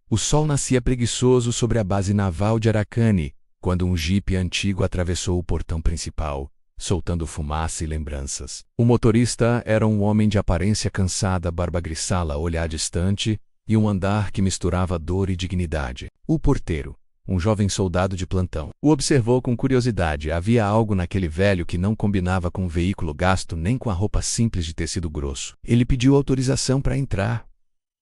O sol nascia preguiçoso sobre a base naval de Aracane, quando um jipe antigo atravessou o portão principal, soltando fumaça e lembranças. O motorista era um homem de aparência cansada, barba grisalha, olhar distante e um andar que misturava dor e dignidade. O porteiro, um jovem soldado de plantão, o observou com curiosidade. Havia algo naquele velho que não combinava com o veículo gasto nem com a roupa simples de tecido grosso. Ele pediu autorização para entrar.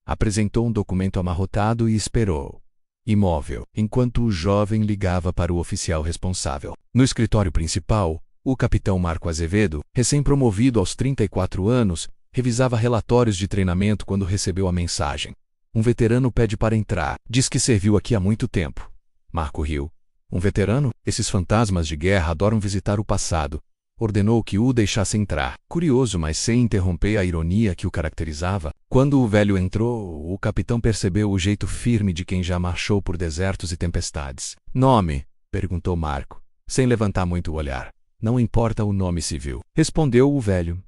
Apresentou um documento amarrotado e esperou, imóvel, enquanto o jovem ligava para o oficial responsável. No escritório principal, o capitão Marco Azevedo, recém-promovido aos 34 anos, revisava relatórios de treinamento quando recebeu a mensagem. Um veterano pede para entrar. Diz que serviu aqui há muito tempo. Marco riu. Um veterano? Esses fantasmas de guerra adoram visitar o passado. Ordenou que o deixasse entrar. Curioso, mas sem interromper a ironia que o caracterizava. Quando o velho entrou, o capitão percebeu o jeito firme de quem já marchou por desertos e tempestades. Nome? Perguntou Marco, sem levantar muito o olhar. Não importa o nome civil, respondeu o velho.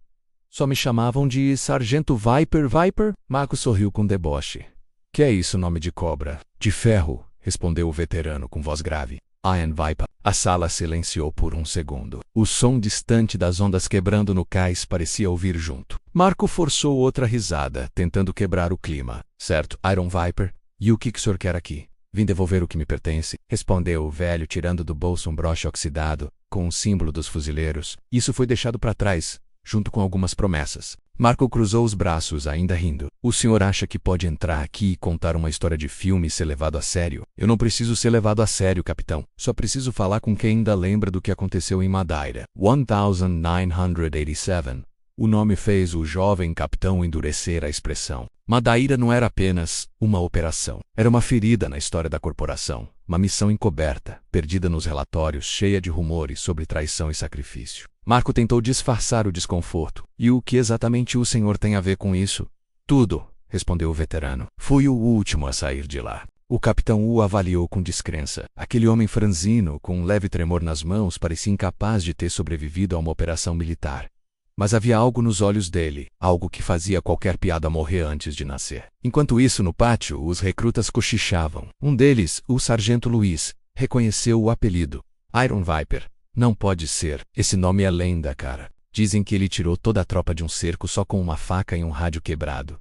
Só me chamavam de Sargento Viper. Viper? Marco sorriu com deboche. Que é isso, nome de cobra? De ferro, respondeu o veterano com voz grave. Iron Viper. A sala silenciou por um segundo. O som distante das ondas quebrando no cais parecia ouvir junto. Marco forçou outra risada, tentando quebrar o clima. Certo, Iron Viper. E o que o senhor quer aqui? Vim devolver o que me pertence, respondeu o velho, tirando do bolso um broche oxidado, com o símbolo dos fuzileiros. Isso foi deixado para trás, junto com algumas promessas. Marco cruzou os braços, ainda rindo. O senhor acha que pode entrar aqui e contar uma história de filme e ser levado a sério? Eu não preciso ser levado a sério, capitão. Só preciso falar com quem ainda lembra do que aconteceu em Madeira. 1987. O nome fez o jovem capitão endurecer a expressão. Madeira não era apenas uma operação. Era uma ferida na história da corporação. Uma missão encoberta, perdida nos relatórios, cheia de rumores sobre traição e sacrifício. Marco tentou disfarçar o desconforto. E o que exatamente o senhor tem a ver com isso? Tudo, respondeu o veterano. Fui o último a sair de lá. O capitão o avaliou com descrença. Aquele homem franzino, com um leve tremor nas mãos, parecia incapaz de ter sobrevivido a uma operação militar. Mas havia algo nos olhos dele, algo que fazia qualquer piada morrer antes de nascer. Enquanto isso, no pátio, os recrutas cochichavam. Um deles, o sargento Luiz, reconheceu o apelido. Iron Viper. Não pode ser. Esse nome é lenda, cara. Dizem que ele tirou toda a tropa de um cerco só com uma faca e um rádio quebrado.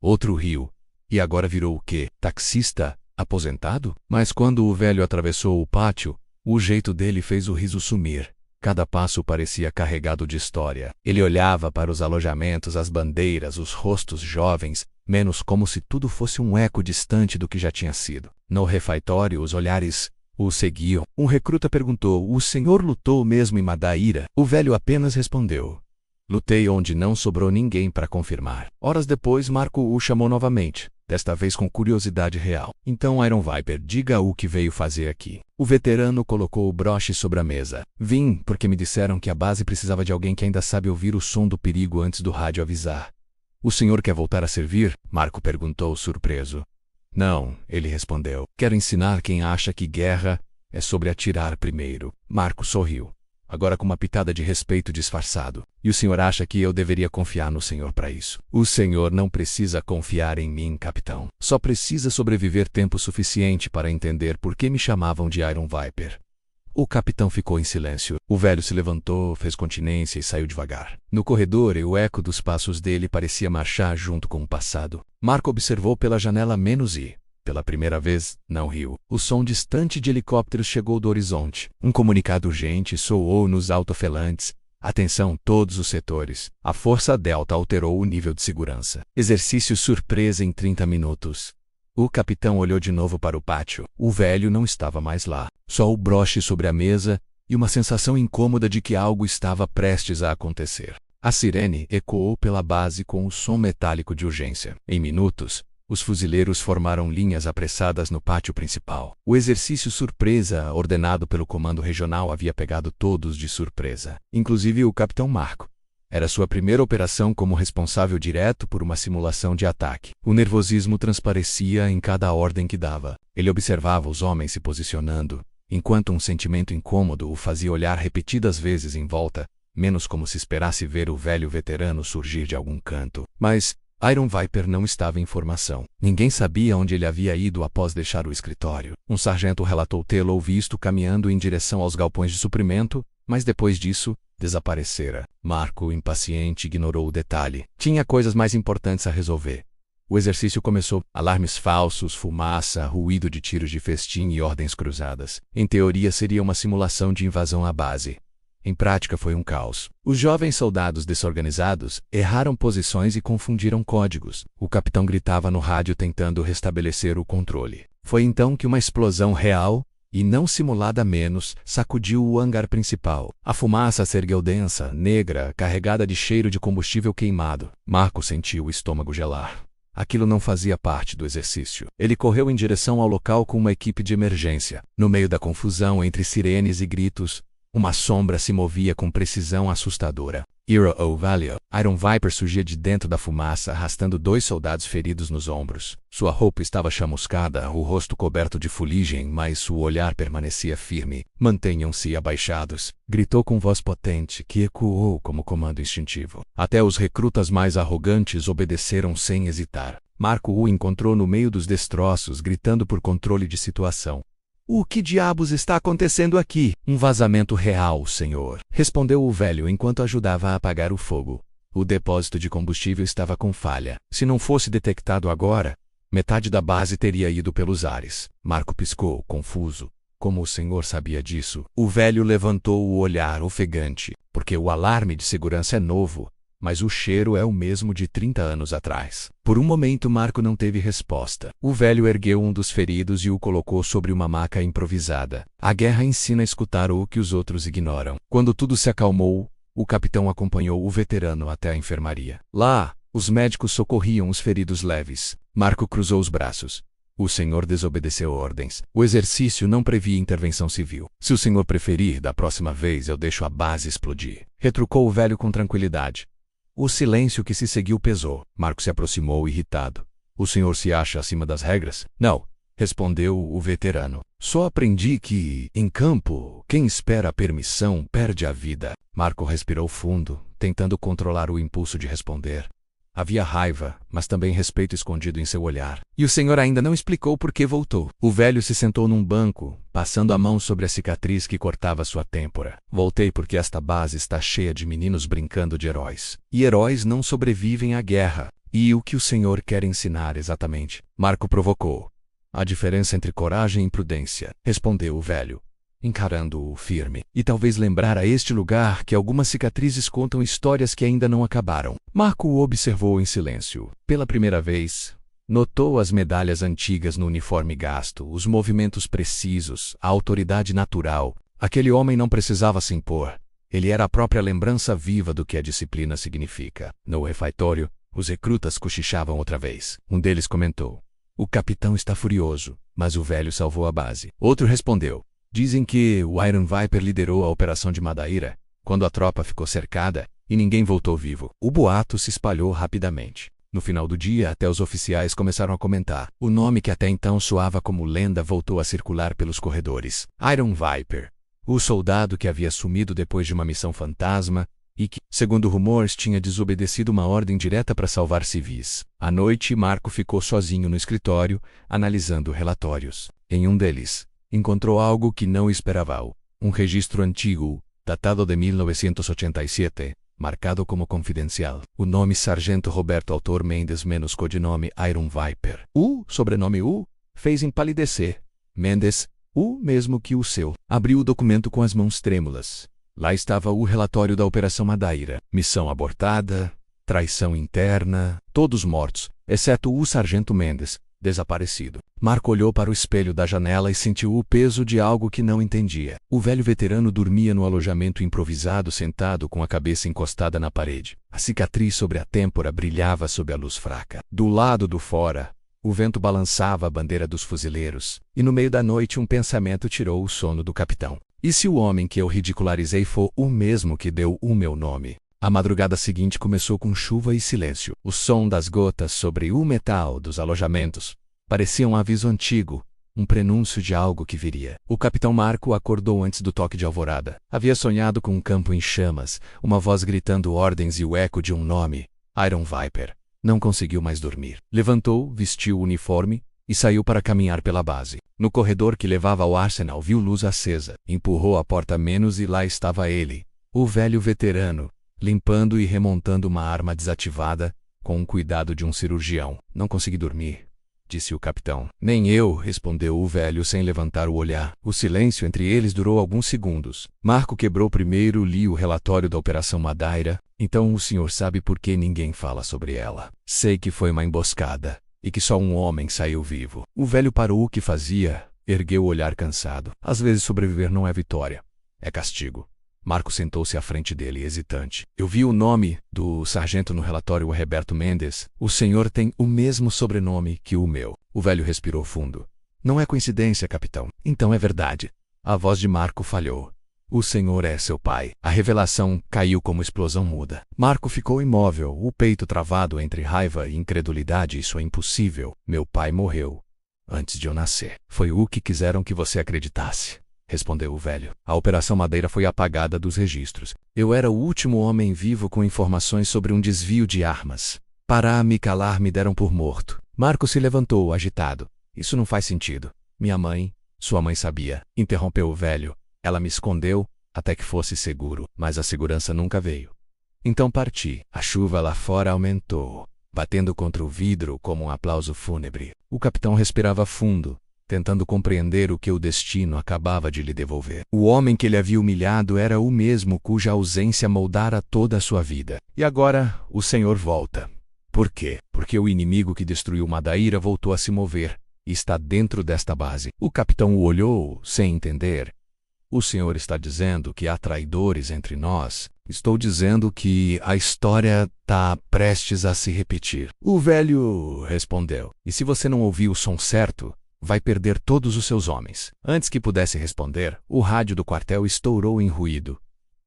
Outro riu. E agora virou o quê? Taxista? Aposentado? Mas quando o velho atravessou o pátio, o jeito dele fez o riso sumir. Cada passo parecia carregado de história. Ele olhava para os alojamentos, as bandeiras, os rostos jovens, menos como se tudo fosse um eco distante do que já tinha sido. No refeitório, os olhares o seguiam. Um recruta perguntou: o senhor lutou mesmo em Madeira? O velho apenas respondeu: lutei onde não sobrou ninguém para confirmar. Horas depois, Marco o chamou novamente, desta vez com curiosidade real. Então, Iron Viper, diga o que veio fazer aqui. O veterano colocou o broche sobre a mesa. Vim porque me disseram que a base precisava de alguém que ainda sabe ouvir o som do perigo antes do rádio avisar. O senhor quer voltar a servir? Marco perguntou, surpreso. Não, ele respondeu. Quero ensinar quem acha que guerra é sobre atirar primeiro. Marco sorriu, agora com uma pitada de respeito disfarçado. E o senhor acha que eu deveria confiar no senhor para isso? O senhor não precisa confiar em mim, capitão. Só precisa sobreviver tempo suficiente para entender por que me chamavam de Iron Viper. O capitão ficou em silêncio. O velho se levantou, fez continência e saiu devagar. No corredor, o eco dos passos dele parecia marchar junto com o passado. Marco observou pela janela menos e, pela primeira vez, não riu. O som distante de helicópteros chegou do horizonte. Um comunicado urgente soou nos alto-falantes. Atenção, todos os setores. A Força Delta alterou o nível de segurança. Exercício surpresa em 30 minutos. O capitão olhou de novo para o pátio. O velho não estava mais lá. Só o broche sobre a mesa e uma sensação incômoda de que algo estava prestes a acontecer. A sirene ecoou pela base com o som metálico de urgência. Em minutos, os fuzileiros formaram linhas apressadas no pátio principal. O exercício surpresa, ordenado pelo comando regional, havia pegado todos de surpresa, inclusive o capitão Marco. Era sua primeira operação como responsável direto por uma simulação de ataque. O nervosismo transparecia em cada ordem que dava. Ele observava os homens se posicionando, enquanto um sentimento incômodo o fazia olhar repetidas vezes em volta, menos como se esperasse ver o velho veterano surgir de algum canto. Mas, Iron Viper não estava em formação. Ninguém sabia onde ele havia ido após deixar o escritório. Um sargento relatou tê-lo visto caminhando em direção aos galpões de suprimento, mas depois disso, desaparecera. Marco, impaciente, ignorou o detalhe. Tinha coisas mais importantes a resolver. O exercício começou. Alarmes falsos, fumaça, ruído de tiros de festim e ordens cruzadas. Em teoria, seria uma simulação de invasão à base. Em prática, foi um caos. Os jovens soldados desorganizados erraram posições e confundiram códigos. O capitão gritava no rádio tentando restabelecer o controle. Foi então que uma explosão real, e não simulada menos, sacudiu o hangar principal. A fumaça se ergueu densa, negra, carregada de cheiro de combustível queimado. Marco sentiu o estômago gelar. Aquilo não fazia parte do exercício. Ele correu em direção ao local com uma equipe de emergência. No meio da confusão entre sirenes e gritos, uma sombra se movia com precisão assustadora. Hero ou Valio, Iron Viper surgia de dentro da fumaça, arrastando 2 soldados feridos nos ombros. Sua roupa estava chamuscada, o rosto coberto de fuligem, mas o olhar permanecia firme. Mantenham-se abaixados, gritou com voz potente, que ecoou como comando instintivo. Até os recrutas mais arrogantes obedeceram sem hesitar. Marco o encontrou no meio dos destroços, gritando por controle de situação. O que diabos está acontecendo aqui? Um vazamento real, senhor, respondeu o velho enquanto ajudava a apagar o fogo. O depósito de combustível estava com falha. Se não fosse detectado agora, metade da base teria ido pelos ares. Marco piscou, confuso. Como o senhor sabia disso? O velho levantou o olhar ofegante, porque o alarme de segurança é novo, mas o cheiro é o mesmo de 30 anos atrás. Por um momento Marco não teve resposta. O velho ergueu um dos feridos e o colocou sobre uma maca improvisada. A guerra ensina a escutar o que os outros ignoram. Quando tudo se acalmou, o capitão acompanhou o veterano até a enfermaria. Lá, os médicos socorriam os feridos leves. Marco cruzou os braços. O senhor desobedeceu ordens. O exercício não previa intervenção civil. Se o senhor preferir, da próxima vez eu deixo a base explodir. Retrucou o velho com tranquilidade. O silêncio que se seguiu pesou. Marco se aproximou irritado. O senhor se acha acima das regras? Não, respondeu o veterano. Só aprendi que, em campo, quem espera a permissão perde a vida. Marco respirou fundo, tentando controlar o impulso de responder. Havia raiva, mas também respeito escondido em seu olhar. E o senhor ainda não explicou por que voltou. O velho se sentou num banco, passando a mão sobre a cicatriz que cortava sua têmpora. Voltei porque esta base está cheia de meninos brincando de heróis. E heróis não sobrevivem à guerra. E o que o senhor quer ensinar exatamente? Marco provocou. A diferença entre coragem e prudência, respondeu o velho, encarando-o firme. E talvez lembrar a este lugar que algumas cicatrizes contam histórias que ainda não acabaram. Marco o observou em silêncio. Pela primeira vez, notou as medalhas antigas no uniforme gasto, os movimentos precisos, a autoridade natural. Aquele homem não precisava se impor. Ele era a própria lembrança viva do que a disciplina significa. No refeitório, os recrutas cochichavam outra vez. Um deles comentou. O capitão está furioso, mas o velho salvou a base. Outro respondeu. Dizem que o Iron Viper liderou a operação de Madeira, quando a tropa ficou cercada, e ninguém voltou vivo. O boato se espalhou rapidamente. No final do dia, até os oficiais começaram a comentar. O nome que até então soava como lenda voltou a circular pelos corredores. Iron Viper. O soldado que havia sumido depois de uma missão fantasma, e que, segundo rumores, tinha desobedecido uma ordem direta para salvar civis. À noite, Marco ficou sozinho no escritório, analisando relatórios. Em um deles, encontrou algo que não esperava. Um registro antigo, datado de 1987, marcado como confidencial. O nome Sargento Roberto Autor Mendes menos codinome Iron Viper. O sobrenome U fez empalidecer. Mendes, o mesmo que o seu. Abriu o documento com as mãos trêmulas. Lá estava o relatório da Operação Madeira. Missão abortada, traição interna, todos mortos, exceto o Sargento Mendes, desaparecido. Marco olhou para o espelho da janela e sentiu o peso de algo que não entendia. O velho veterano dormia no alojamento improvisado sentado com a cabeça encostada na parede. A cicatriz sobre a têmpora brilhava sob a luz fraca. Do lado do fora, o vento balançava a bandeira dos fuzileiros, e no meio da noite um pensamento tirou o sono do capitão. E se o homem que eu ridicularizei for o mesmo que deu o meu nome? A madrugada seguinte começou com chuva e silêncio. O som das gotas sobre o metal dos alojamentos parecia um aviso antigo, um prenúncio de algo que viria. O capitão Marco acordou antes do toque de alvorada. Havia sonhado com um campo em chamas, uma voz gritando ordens e o eco de um nome, Iron Viper. Não conseguiu mais dormir. Levantou, vestiu o uniforme e saiu para caminhar pela base. No corredor que levava ao arsenal viu luz acesa. Empurrou a porta menos e lá estava ele, o velho veterano, limpando e remontando uma arma desativada, com o cuidado de um cirurgião. Não consegui dormir, disse o capitão. Nem eu, respondeu o velho sem levantar o olhar. O silêncio entre eles durou alguns segundos. Marco quebrou primeiro, li o relatório da Operação Madeira. Então o senhor sabe por que ninguém fala sobre ela. Sei que foi uma emboscada e que só um homem saiu vivo. O velho parou o que fazia, ergueu o olhar cansado. Às vezes sobreviver não é vitória, é castigo. Marco sentou-se à frente dele, hesitante. Eu vi o nome do sargento no relatório Roberto Mendes. O senhor tem o mesmo sobrenome que o meu. O velho respirou fundo. Não é coincidência, capitão. Então é verdade. A voz de Marco falhou. O senhor é seu pai. A revelação caiu como explosão muda. Marco ficou imóvel, o peito travado entre raiva e incredulidade. Isso é impossível. Meu pai morreu antes de eu nascer. Foi o que quiseram que você acreditasse, respondeu o velho. A Operação Madeira foi apagada dos registros. Eu era o último homem vivo com informações sobre um desvio de armas. Para me calar, me deram por morto. Marco se levantou, agitado. Isso não faz sentido. Minha mãe, sua mãe sabia, interrompeu o velho. Ela me escondeu até que fosse seguro, mas a segurança nunca veio. Então parti. A chuva lá fora aumentou, batendo contra o vidro como um aplauso fúnebre. O capitão respirava fundo, tentando compreender o que o destino acabava de lhe devolver. O homem que ele havia humilhado era o mesmo cuja ausência moldara toda a sua vida. E agora o senhor volta. Por quê? Porque o inimigo que destruiu Madeira voltou a se mover e está dentro desta base. O capitão o olhou, sem entender. O senhor está dizendo que há traidores entre nós? Estou dizendo que a história está prestes a se repetir. O velho respondeu. E se você não ouviu o som certo, vai perder todos os seus homens. Antes que pudesse responder, o rádio do quartel estourou em ruído.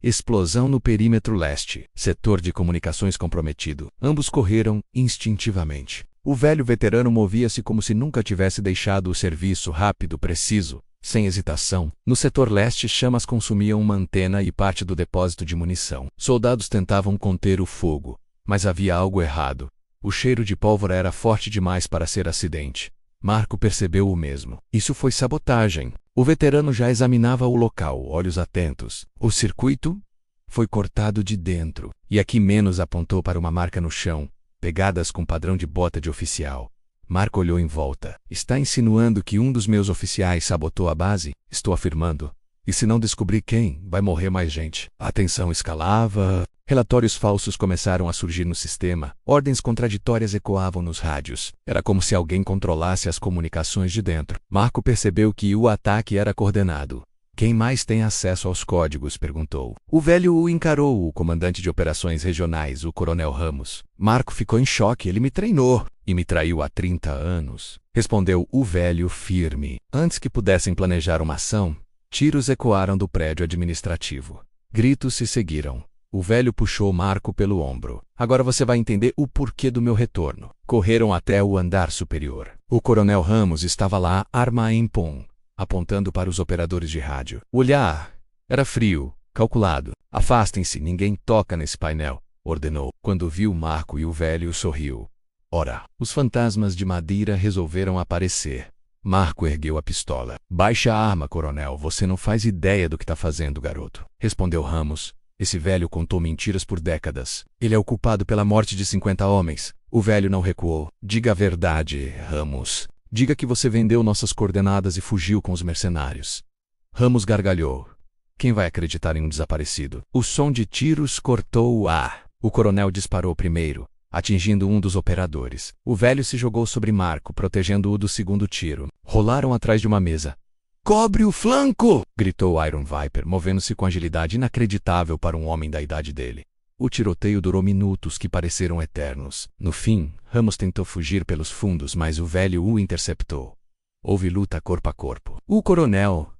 Explosão no perímetro leste. Setor de comunicações comprometido. Ambos correram instintivamente. O velho veterano movia-se como se nunca tivesse deixado o serviço rápido, preciso, sem hesitação. No setor leste, chamas consumiam uma antena e parte do depósito de munição. Soldados tentavam conter o fogo, mas havia algo errado. O cheiro de pólvora era forte demais para ser acidente. Marco percebeu o mesmo. Isso foi sabotagem. O veterano já examinava o local, olhos atentos. O circuito foi cortado de dentro. E aqui menos apontou para uma marca no chão, pegadas com padrão de bota de oficial. Marco olhou em volta. Está insinuando que um dos meus oficiais sabotou a base? Estou afirmando. E se não descobrir quem, vai morrer mais gente. A tensão escalava. Relatórios falsos começaram a surgir no sistema. Ordens contraditórias ecoavam nos rádios. Era como se alguém controlasse as comunicações de dentro. Marco percebeu que o ataque era coordenado. Quem mais tem acesso aos códigos? Perguntou. O velho o encarou, o comandante de operações regionais, o coronel Ramos. Marco ficou em choque. Ele me treinou e me traiu há 30 anos. Respondeu o velho firme. Antes que pudessem planejar uma ação, tiros ecoaram do prédio administrativo. Gritos se seguiram. O velho puxou Marco pelo ombro. Agora você vai entender o porquê do meu retorno. Correram até o andar superior. O coronel Ramos estava lá, arma em punho, apontando para os operadores de rádio. O olhar era frio, calculado. Afastem-se, ninguém toca nesse painel, ordenou. Quando viu Marco e o velho, sorriu. Ora, os fantasmas de Madeira resolveram aparecer. Marco ergueu a pistola. Baixe a arma, coronel. Você não faz ideia do que está fazendo, garoto. Respondeu Ramos. Esse velho contou mentiras por décadas. Ele é o culpado pela morte de 50 homens. O velho não recuou. Diga a verdade, Ramos. Diga que você vendeu nossas coordenadas e fugiu com os mercenários. Ramos gargalhou. Quem vai acreditar em um desaparecido? O som de tiros cortou o ar. O coronel disparou primeiro, atingindo um dos operadores. O velho se jogou sobre Marco, protegendo-o do segundo tiro. Rolaram atrás de uma mesa. Cobre o flanco! Gritou Iron Viper, movendo-se com agilidade inacreditável para um homem da idade dele. O tiroteio durou minutos que pareceram eternos. No fim, Ramos tentou fugir pelos fundos, mas o velho o interceptou. Houve luta corpo a corpo. O coronel,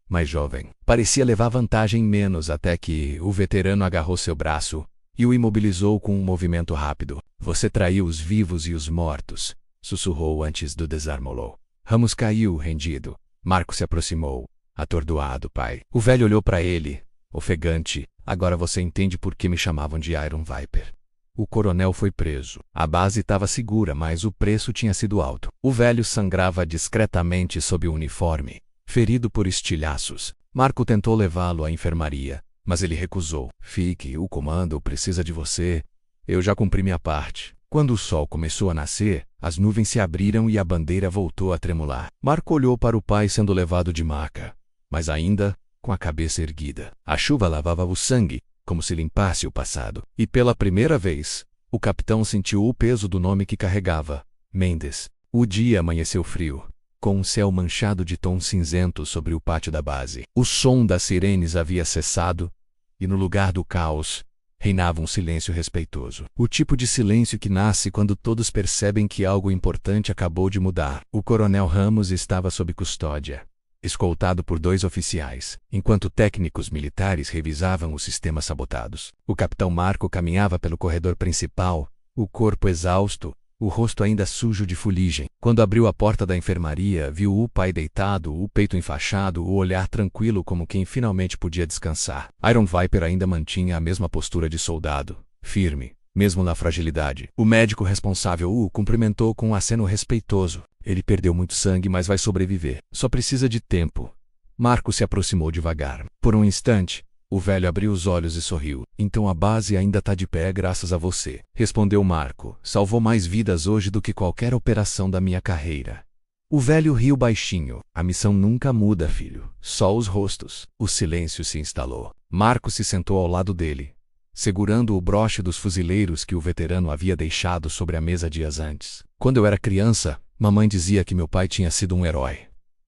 mais jovem, parecia levar vantagem menos até que o veterano agarrou seu braço e o imobilizou com um movimento rápido. Você traiu os vivos e os mortos, sussurrou antes do desarmolou. Ramos caiu, rendido. Marco se aproximou. Atordoado, pai. O velho olhou para ele, ofegante. Agora você entende por que me chamavam de Iron Viper. O coronel foi preso. A base estava segura, mas o preço tinha sido alto. O velho sangrava discretamente sob o uniforme, ferido por estilhaços. Marco tentou levá-lo à enfermaria, mas ele recusou. Fique, o comando precisa de você. Eu já cumpri minha parte. Quando o sol começou a nascer, as nuvens se abriram e a bandeira voltou a tremular. Marco olhou para o pai sendo levado de maca, mas ainda com a cabeça erguida. A chuva lavava o sangue, como se limpasse o passado. E pela primeira vez, o capitão sentiu o peso do nome que carregava: Mendes. O dia amanheceu frio, com um céu manchado de tons cinzentos sobre o pátio da base. O som das sirenes havia cessado, e no lugar do caos, reinava um silêncio respeitoso. O tipo de silêncio que nasce quando todos percebem que algo importante acabou de mudar. O coronel Ramos estava sob custódia, escoltado por 2 oficiais, enquanto técnicos militares revisavam os sistemas sabotados. O capitão Marco caminhava pelo corredor principal, o corpo exausto, o rosto ainda sujo de fuligem. Quando abriu a porta da enfermaria, viu o pai deitado, o peito enfaixado, o olhar tranquilo como quem finalmente podia descansar. Iron Viper ainda mantinha a mesma postura de soldado, firme, mesmo na fragilidade. O médico responsável o cumprimentou com um aceno respeitoso. Ele perdeu muito sangue, mas vai sobreviver. Só precisa de tempo. Marco se aproximou devagar. Por um instante, o velho abriu os olhos e sorriu. Então a base ainda está de pé graças a você, respondeu Marco. Salvou mais vidas hoje do que qualquer operação da minha carreira. O velho riu baixinho. A missão nunca muda, filho. Só os rostos. O silêncio se instalou. Marco se sentou ao lado dele, segurando o broche dos fuzileiros que o veterano havia deixado sobre a mesa dias antes. Quando eu era criança, mamãe dizia que meu pai tinha sido um herói.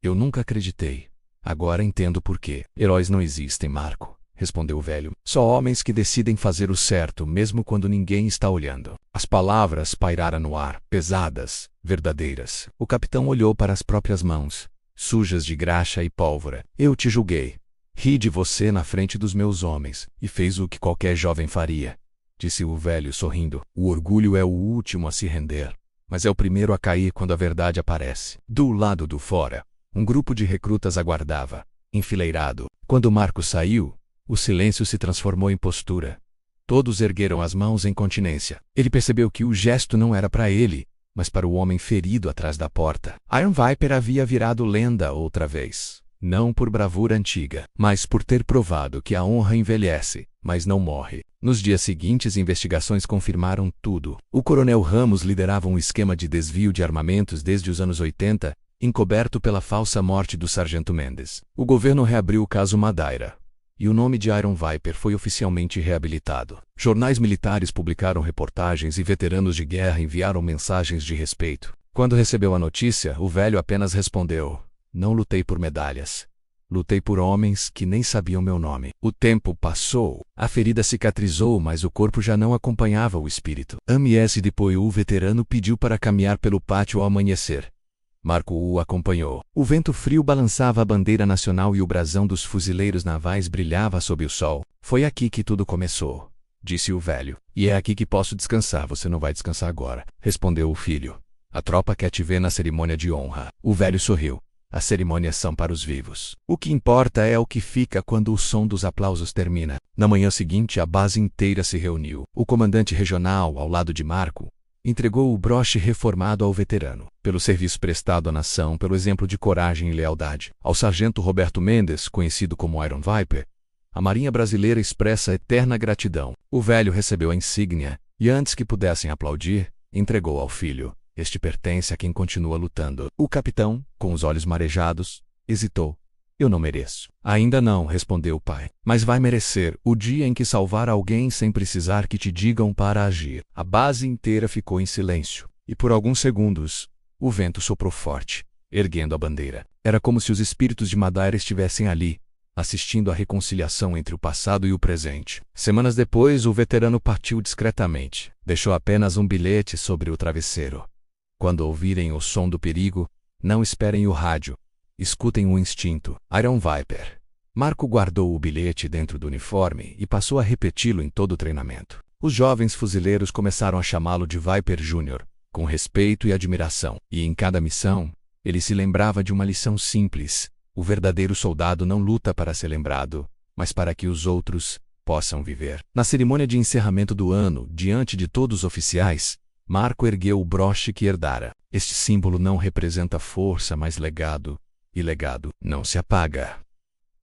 Eu nunca acreditei. Agora entendo por quê. Heróis não existem, Marco, respondeu o velho. Só homens que decidem fazer o certo, mesmo quando ninguém está olhando. As palavras pairaram no ar, pesadas, verdadeiras. O capitão olhou para as próprias mãos, sujas de graxa e pólvora. Eu te julguei. Ri de você na frente dos meus homens, e fez o que qualquer jovem faria, disse o velho sorrindo. O orgulho é o último a se render, mas é o primeiro a cair quando a verdade aparece. Do lado do fora, um grupo de recrutas aguardava, enfileirado. Quando Marco saiu, o silêncio se transformou em postura. Todos ergueram as mãos em continência. Ele percebeu que o gesto não era para ele, mas para o homem ferido atrás da porta. Iron Viper havia virado lenda outra vez. Não por bravura antiga, mas por ter provado que a honra envelhece, mas não morre. Nos dias seguintes, investigações confirmaram tudo. O coronel Ramos liderava um esquema de desvio de armamentos desde os anos 80, encoberto pela falsa morte do sargento Mendes. O governo reabriu o caso Madeira, e o nome de Iron Viper foi oficialmente reabilitado. Jornais militares publicaram reportagens e veteranos de guerra enviaram mensagens de respeito. Quando recebeu a notícia, o velho apenas respondeu: não lutei por medalhas. Lutei por homens que nem sabiam meu nome. O tempo passou. A ferida cicatrizou, mas o corpo já não acompanhava o espírito. Amiés depois o veterano pediu para caminhar pelo pátio ao amanhecer. Marco o acompanhou. O vento frio balançava a bandeira nacional e o brasão dos fuzileiros navais brilhava sob o sol. Foi aqui que tudo começou, disse o velho. E é aqui que posso descansar. Você não vai descansar agora, respondeu o filho. A tropa quer te ver na cerimônia de honra. O velho sorriu. As cerimônias são para os vivos. O que importa é o que fica quando o som dos aplausos termina. Na manhã seguinte, a base inteira se reuniu. O comandante regional, ao lado de Marco, entregou o broche reformado ao veterano, pelo serviço prestado à nação, pelo exemplo de coragem e lealdade. Ao sargento Roberto Mendes, conhecido como Iron Viper, a Marinha Brasileira expressa eterna gratidão. O velho recebeu a insígnia, e antes que pudessem aplaudir, entregou ao filho. Este pertence a quem continua lutando. O capitão, com os olhos marejados, hesitou. Eu não mereço. Ainda não, respondeu o pai. Mas vai merecer, o dia em que salvar alguém sem precisar que te digam para agir. A base inteira ficou em silêncio, e por alguns segundos, o vento soprou forte, erguendo a bandeira. Era como se os espíritos de Madeira estivessem ali, assistindo à reconciliação entre o passado e o presente. Semanas depois, o veterano partiu discretamente. Deixou apenas um bilhete sobre o travesseiro. Quando ouvirem o som do perigo, não esperem o rádio. Escutem o instinto. Iron Viper. Marco guardou o bilhete dentro do uniforme e passou a repeti-lo em todo o treinamento. Os jovens fuzileiros começaram a chamá-lo de Viper Júnior, com respeito e admiração. E em cada missão, ele se lembrava de uma lição simples. O verdadeiro soldado não luta para ser lembrado, mas para que os outros possam viver. Na cerimônia de encerramento do ano, diante de todos os oficiais, Marco ergueu o broche que herdara. Este símbolo não representa força, mas legado, e legado não se apaga.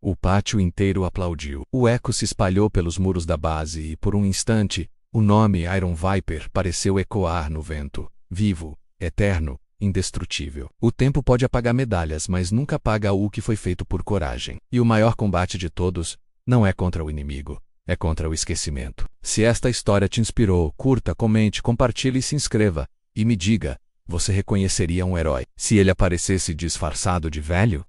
O pátio inteiro aplaudiu. O eco se espalhou pelos muros da base e, por um instante, o nome Iron Viper pareceu ecoar no vento, vivo, eterno, indestrutível. O tempo pode apagar medalhas, mas nunca apaga o que foi feito por coragem. E o maior combate de todos não é contra o inimigo, é contra o esquecimento. Se esta história te inspirou, curta, comente, compartilhe e se inscreva. E me diga, você reconheceria um herói se ele aparecesse disfarçado de velho?